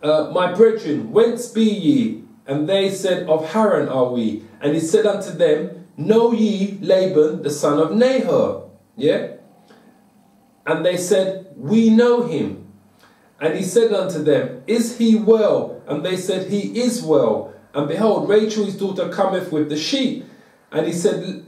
my brethren, whence be ye? And they said, of Haran are we. And he said unto them, know ye Laban the son of Nahor? Yeah? And they said, we know him. And he said unto them, is he well? And they said, he is well. And behold, Rachel his daughter cometh with the sheep. And he said,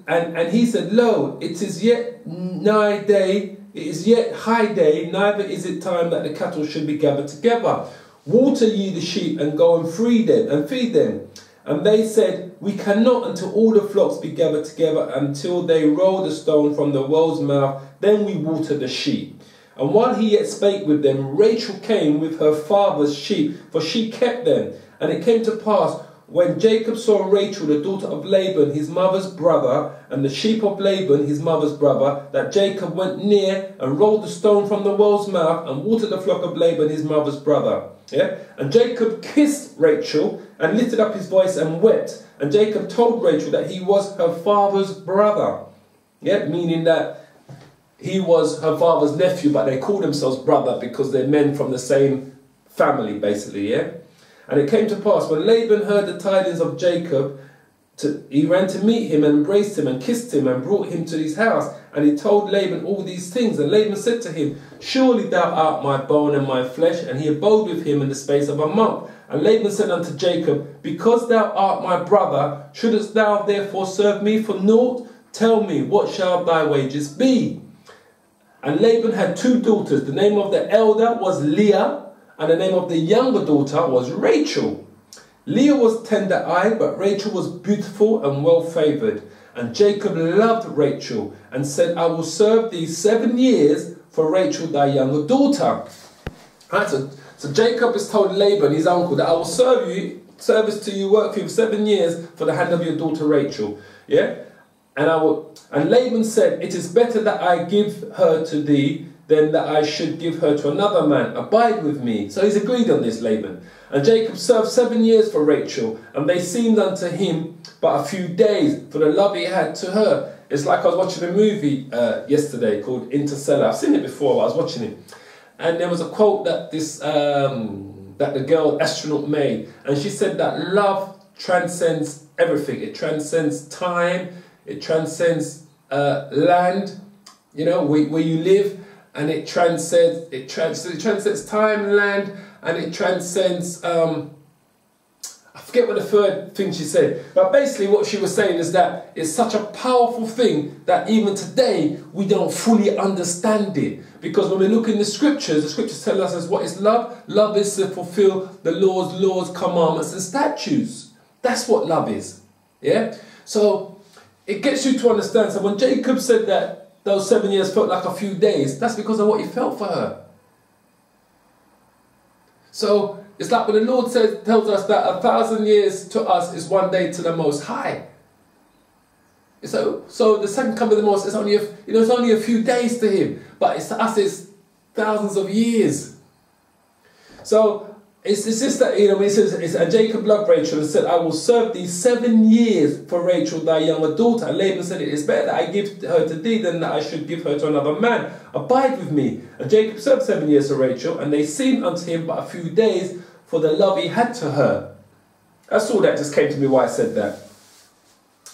he said, lo, it is yet nigh day, it is yet high day, neither is it time that the cattle should be gathered together. Water ye the sheep, and go and feed them. And they said, we cannot until all the flocks be gathered together, until they roll the stone from the well's mouth, then we water the sheep. And while he yet spake with them, Rachel came with her father's sheep, for she kept them. And it came to pass, when Jacob saw Rachel, the daughter of Laban, his mother's brother, and the sheep of Laban, his mother's brother, that Jacob went near and rolled the stone from the well's mouth and watered the flock of Laban, his mother's brother. Yeah? And Jacob kissed Rachel and lifted up his voice and wept. And Jacob told Rachel that he was her father's brother. Yeah? Meaning that he was her father's nephew, but they call themselves brother because they're men from the same family, basically. Yeah? And it came to pass, when Laban heard the tidings of Jacob, he ran to meet him and embraced him and kissed him and brought him to his house. And he told Laban all these things. And Laban said to him, surely thou art my bone and my flesh. And he abode with him in the space of a month. And Laban said unto Jacob, because thou art my brother, shouldest thou therefore serve me for naught? Tell me, what shall thy wages be? And Laban had two daughters. The name of the elder was Leah, and the name of the younger daughter was Rachel. Leah was tender-eyed, but Rachel was beautiful and well-favoured. And Jacob loved Rachel and said, I will serve thee 7 years for Rachel thy younger daughter. Right, so Jacob has told Laban, his uncle, that I will service to you, work for you 7 years for the hand of your daughter Rachel. Yeah? And Laban said, it is better that I give her to thee than that I should give her to another man. Abide with me. So he's agreed on this, Laban. And Jacob served 7 years for Rachel, and they seemed unto him but a few days for the love he had to her. It's like I was watching a movie yesterday called Interstellar. I've seen it before, I was watching it. And there was a quote that that the girl astronaut made. And she said that love transcends everything. It transcends time. It transcends land, you know, where you live. And it transcends time, land, and it transcends, I forget what the third thing she said, but basically what she was saying is that it's such a powerful thing that even today we don't fully understand it. Because when we look in the scriptures tell us as what is love? Love is to fulfill the laws, commandments, and statutes. That's what love is. Yeah? So it gets you to understand. So when Jacob said that those 7 years felt like a few days, that's because of what he felt for her. So it's like when the Lord tells us that 1,000 years to us is 1 day to the Most High. So the second coming of the Most, it's only a few days to him, but it's to us it's thousands of years. So it's just that, you know, when he says, and Jacob loved Rachel and said, I will serve thee 7 years for Rachel thy younger daughter. And Laban said, it is better that I give her to thee than that I should give her to another man. Abide with me. And Jacob served 7 years for Rachel, and they seemed unto him but a few days for the love he had to her. That's all that just came to me why I said that.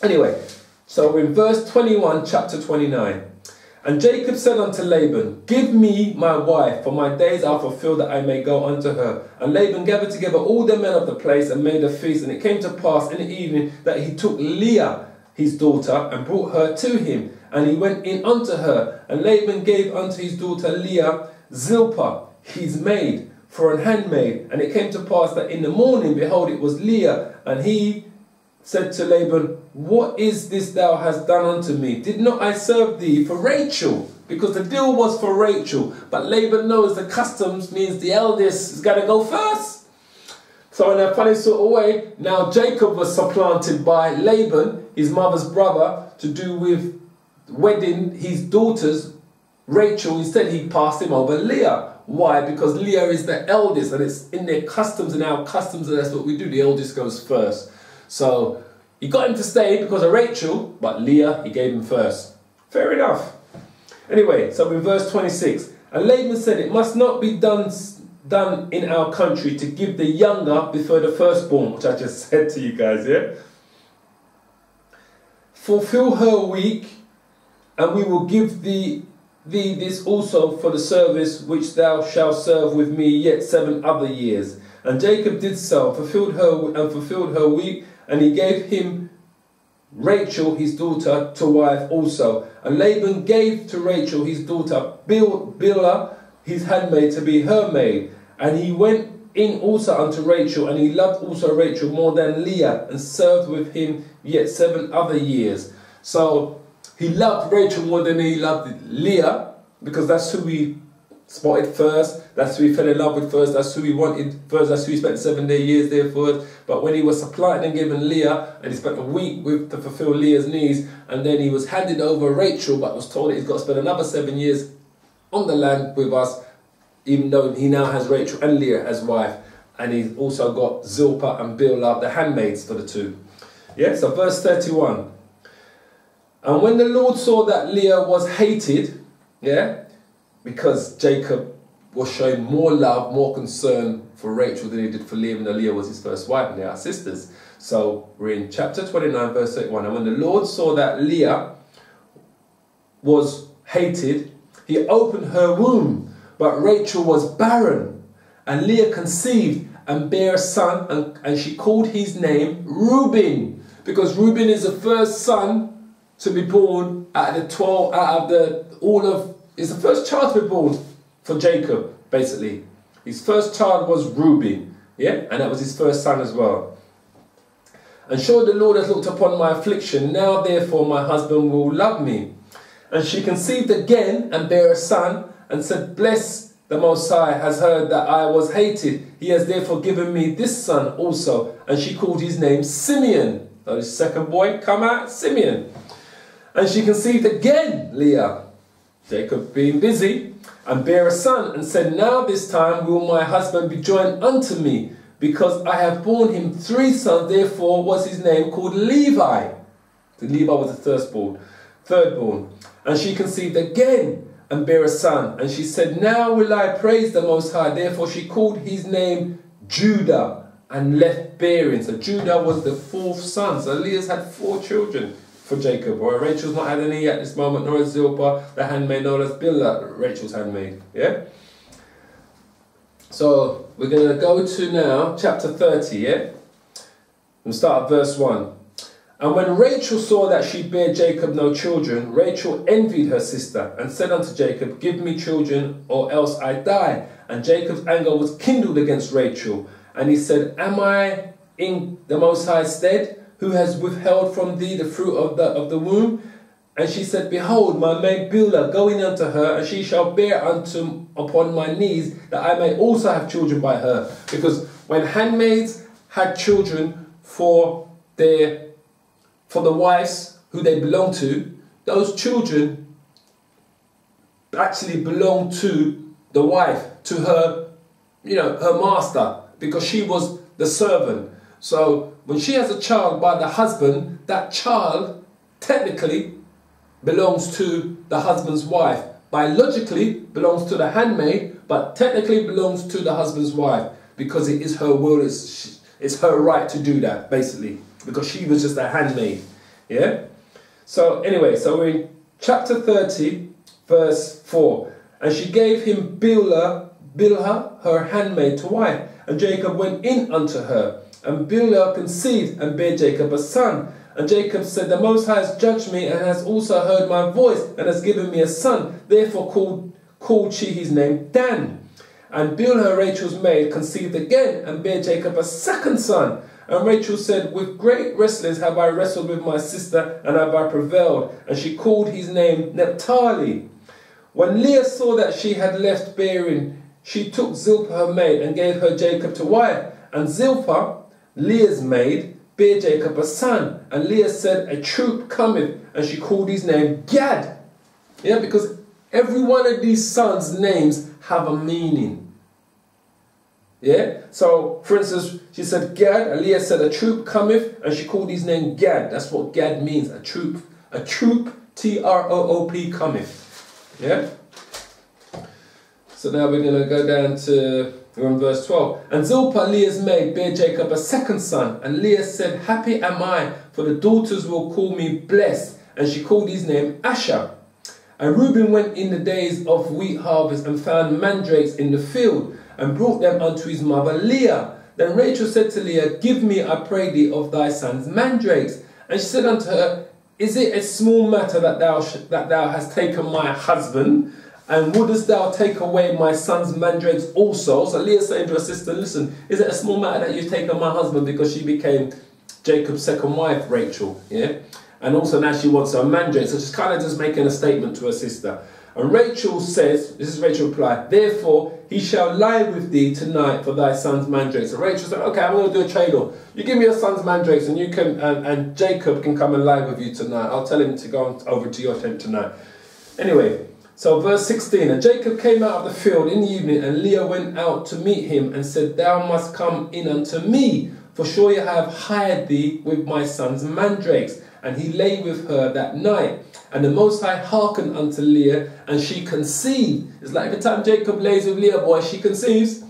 Anyway, so in verse 21, chapter 29. And Jacob said unto Laban, give me my wife, for my days are fulfilled that I may go unto her. And Laban gathered together all the men of the place and made a feast. And it came to pass in the evening that he took Leah, his daughter, and brought her to him. And he went in unto her. And Laban gave unto his daughter Leah Zilpah, his maid, for an handmaid. And it came to pass that in the morning, behold, it was Leah. And he said to Laban, what is this thou hast done unto me? Did not I serve thee for Rachel? Because the deal was for Rachel. But Laban knows the customs means the eldest is going to go first. So in a funny sort of way, now Jacob was supplanted by Laban, his mother's brother, to do with wedding his daughters, Rachel. Instead, he passed him over Leah. Why? Because Leah is the eldest, and it's in their customs, and our customs, and that's what we do. The eldest goes first. So he got him to stay because of Rachel, but Leah, he gave him first. Fair enough. Anyway, so in verse 26, and Laban said, it must not be done done in our country to give the younger before the firstborn, which I just said to you guys, yeah? Fulfill her week, and we will give thee this also for the service which thou shalt serve with me yet 7 other years. And Jacob did so, fulfilled her week, and he gave him Rachel his daughter to wife also. And Laban gave to Rachel his daughter Bilhah his handmaid to be her maid. And he went in also unto Rachel, and he loved also Rachel more than Leah, and served with him yet 7 other years. So he loved Rachel more than he loved Leah, because that's who he spotted first, that's who he fell in love with first, that's who he wanted first, that's who he spent 7 years there first. But when he was supplying and given Leah, and he spent a week to fulfill Leah's needs, and then he was handed over Rachel, but was told that he's got to spend another 7 years on the land with us, even though he now has Rachel and Leah as wife, and he's also got Zilpah and Bilhah, the handmaids for the two. Yeah, so verse 31. And when the Lord saw that Leah was hated, yeah, because Jacob was showing more love, more concern for Rachel than he did for Leah, even though Leah was his first wife and they are sisters. So we're in chapter 29, verse 31. And when the Lord saw that Leah was hated, he opened her womb, but Rachel was barren. And Leah conceived and bare a son, and she called his name Reuben, because Reuben is the first son to be born is the first child to be born for Jacob, basically. His first child was Reuben, yeah, and that was his first son as well. And sure, the Lord has looked upon my affliction, now therefore my husband will love me. And she conceived again and bare a son, and said, Bless the Most High has heard that I was hated, he has therefore given me this son also. And she called his name Simeon. So his second boy come out, Simeon. And she conceived again, Leah, Jacob being busy, and bare a son, and said, Now this time will my husband be joined unto me, because I have borne him 3 sons, therefore was his name called Levi. So Levi was the thirdborn. And she conceived again, and bare a son, and she said, Now will I praise the Most High, therefore she called his name Judah, and left bearing. So Judah was the 4th son, so Leah's had 4 children for Jacob, or Rachel's not had any at this moment, nor as Zilpah, the handmaid, nor as Bilhah, Rachel's handmaid. Yeah? So we're going to go to now chapter 30, yeah? We'll start at verse 1. And when Rachel saw that she bare Jacob no children, Rachel envied her sister, and said unto Jacob, Give me children, or else I die. And Jacob's anger was kindled against Rachel, and he said, Am I in the Most High's stead, who has withheld from thee the fruit of the womb? And she said, Behold, my maid Bilhah, go in unto her, and she shall bear upon my knees, that I may also have children by her. Because when handmaids had children for the wives who they belonged to, those children actually belonged to the wife, to her, her master, because she was the servant. So when she has a child by the husband, that child technically belongs to the husband's wife. Biologically belongs to the handmaid, but technically belongs to the husband's wife, because it is her will, it's her right to do that, basically, because she was just a handmaid. Yeah? So anyway, so we're in chapter 30, verse 4. And she gave him Bilhah, her handmaid, to wife. And Jacob went in unto her. And Bilhah conceived and bare Jacob a son. And Jacob said, The Most High has judged me, and has also heard my voice, and has given me a son. Therefore called she his name Dan. And Bilhah, Rachel's maid, conceived again, and bare Jacob a second son. And Rachel said, With great wrestlings have I wrestled with my sister, and have I prevailed. And she called his name Naphtali. When Leah saw that she had left bearing, she took Zilpah her maid, and gave her Jacob to wife. And Zilpah, Leah's maid, bare Jacob a son. And Leah said, A troop cometh, and she called his name Gad. Yeah, because every one of these sons' names have a meaning. Yeah, so for instance, she said Gad, and Leah said, A troop cometh, and she called his name Gad. That's what Gad means, a troop, T-R-O-O-P cometh. Yeah. So now we're going to go down to We're on verse 12. And Zilpah, Leah's maid, bare Jacob a second son. And Leah said, happy am I, for the daughters will call me blessed. And she called his name Asher. And Reuben went in the days of wheat harvest and found mandrakes in the field, and brought them unto his mother Leah. Then Rachel said to Leah, give me, I pray thee, of thy son's mandrakes. And she said unto her, is it a small matter that thou hast taken my husband? And wouldest thou take away my son's mandrakes also? So Leah saying to her sister, listen, is it a small matter that you've taken my husband, because she became Jacob's second wife, Rachel, yeah? And also now she wants her mandrake. So she's kind of just making a statement to her sister. And Rachel says, this is Rachel's reply, therefore he shall lie with thee tonight for thy son's mandrakes. So Rachel said, okay, I'm going to do a trade-off. You give me your son's mandrakes, and you can, and Jacob can come and lie with you tonight. I'll tell him to go over to your tent tonight. Anyway, so verse 16, and Jacob came out of the field in the evening, and Leah went out to meet him and said, thou must come in unto me, for surely I have hired thee with my son's mandrakes. And he lay with her that night. And the Most High hearkened unto Leah, and she conceived. It's like every time Jacob lays with Leah, boy, she conceives.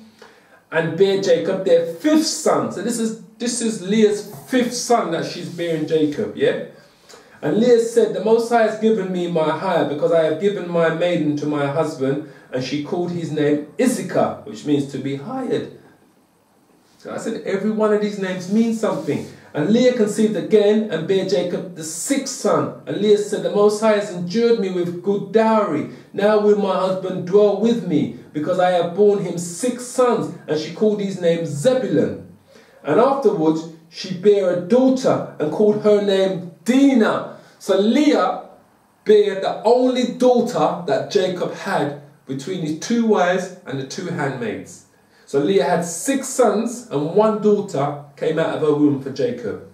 And bare Jacob their fifth son. So this is Leah's fifth son that she's bearing Jacob, yeah? And Leah said, the Most High has given me my hire, because I have given my maiden to my husband. And she called his name Issachar, which means to be hired. So I said, every one of these names means something. And Leah conceived again, and bare Jacob the sixth son. And Leah said, the Most High has endured me with good dowry. Now will my husband dwell with me, because I have borne him 6 sons. And she called his name Zebulun. And afterwards she bare a daughter, and called her name Dinah. So Leah bare the only daughter that Jacob had between his 2 wives and the 2 handmaids. So Leah had 6 sons, and 1 daughter came out of her womb for Jacob,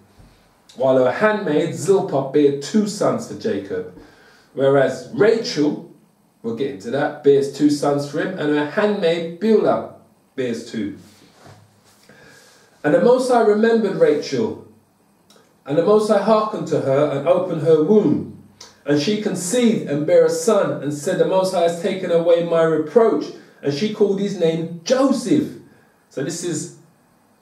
while her handmaid Zilpah bare 2 sons for Jacob. Whereas Rachel, we'll get into that, bears 2 sons for him, and her handmaid Bilhah bears 2. And the Most High remembered Rachel, and the Most High hearkened to her and opened her womb. And she conceived and bare a son, and said, the Most High has taken away my reproach. And she called his name Joseph. So this is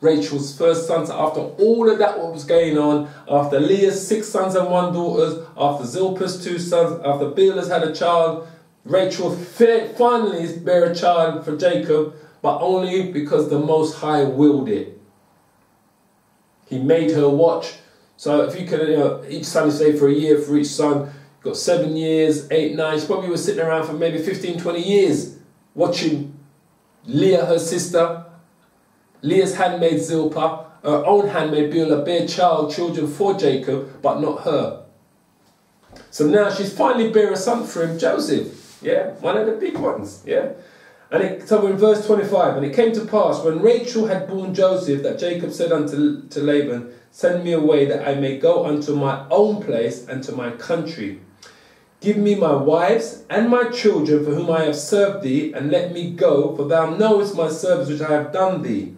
Rachel's first son. So after all of that, what was going on, after Leah's 6 sons and 1 daughter, after Zilpah's 2 sons, after Bilhah's had a child, Rachel finally bare a child for Jacob, but only because the Most High willed it. He made her watch. So if you can, each son you say for a year for each son, got 7 years, 8, 9. She probably was sitting around for maybe 15, 20 years. Watching Leah, her sister, Leah's handmaid Zilpah, her own handmaid Bilhah, bear children for Jacob, but not her. So now she's finally bare a son for him, Joseph. Yeah, one of the big ones. Yeah. And so we're in verse 25. And it came to pass, when Rachel had borne Joseph, that Jacob said unto Laban, send me away, that I may go unto my own place and to my country. Give me my wives and my children, for whom I have served thee, and let me go, for thou knowest my service which I have done thee.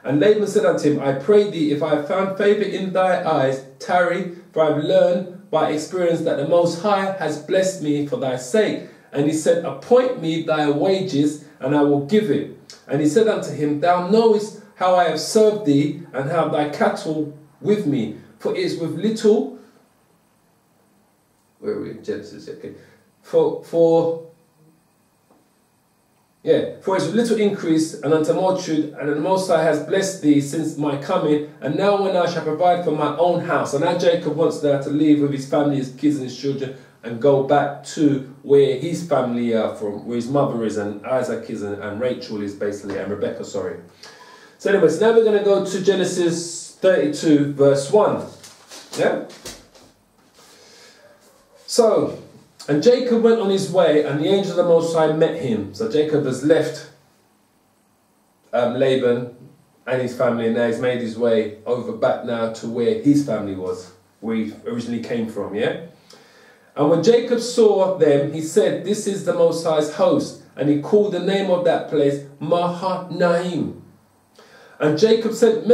And Laban said unto him, I pray thee, if I have found favour in thy eyes, tarry, for I have learned by experience that the Most High has blessed me for thy sake. And he said, appoint me thy wages, and I will give it. And he said unto him, thou knowest how I have served thee, and have thy cattle with me, for it is with little. Where are we? Genesis, okay. For it's with little increase and unto multitude, and the Most High has blessed thee since my coming, and now when I shall provide for my own house. And now Jacob wants now to leave with his family, his kids and his children, and go back to where his family are from, where his mother is, and Isaac is, and Rachel is basically, and Rebecca, sorry. So anyways, now we're going to go to Genesis 32 verse 1. Yeah? So, and Jacob went on his way, and the angel of the Most High met him. So Jacob has left Laban and his family, and now he's made his way over back now to where his family was, where he originally came from, yeah? And when Jacob saw them, he said, this is the Most High's host. And he called the name of that place Mahanaim. And Jacob sent